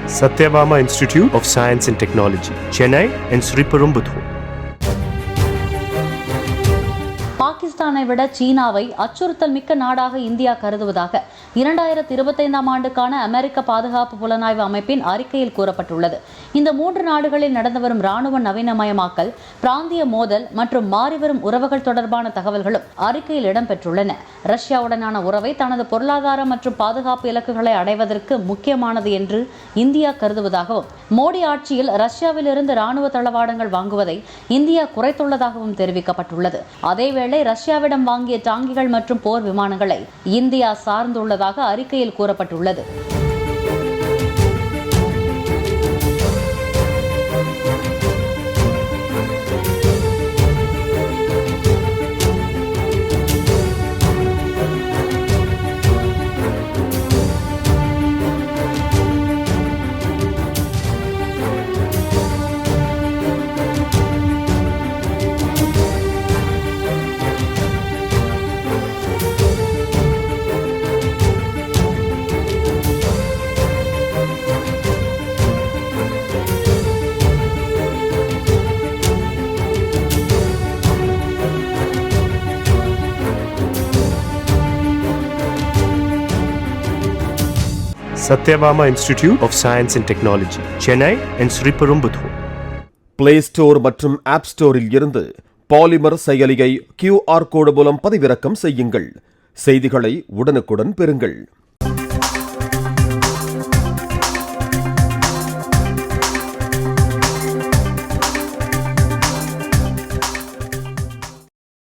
Satyabama Institute of Science and Technology, Chennai and Sriperumbudur. பாகிஸ்தானை விட சீனாவை அச்சுறுத்தல் மிக்க நாடாக இந்தியா கருதுவதாக 2025ஆம் ஆண்டுக்கான அமெரிக்க பாதுகாப்பு புலனாய்வு அமைப்பின் அறிக்கையில் கூறப்பட்டுள்ளது. இந்த 3 நாடுகளில் நடந்து வரும் ராணுவ நவீனமயமாக்கல், பிராந்திய மோதல் மற்றும் மாறிவரும் உறவுகள் தொடர்பான தகவல்களும் அறிக்கையில் இடம்பெற்றுள்ளன. ரஷ்யாவுடனான உறவை தனது பொருளாதார மற்றும் பாதுகாப்பு இலக்குகளை அடைவதற்கு முக்கியமானது என்று இந்தியா கருதுவதாகவும், மோடி ஆட்சியில் ரஷ்யாவிலிருந்து ராணுவ தளவாடங்கள் வாங்குவதை இந்தியா குறைத்துள்ளதாகவும் தெரிவிக்கப்பட்டுள்ளது. அதேவேளை ரஷ்யாவிடம் வாங்கிய டாங்கிகள் மற்றும் போர் விமானங்களை இந்தியா சார்ந்துள்ளதாக அறிக்கையில் கூறப்பட்டுள்ளது. Satyabama Institute of Science and Technology, Chennai and Sriperumbudur. Play store மற்றும் ஆப் ஸ்டோரில் இருந்து பாலிமர் செயலியை QR கோடு மூலம் பதிவிறக்கம் செய்யுங்கள். செய்திகளை உடனுக்குடன் பெறுங்கள்.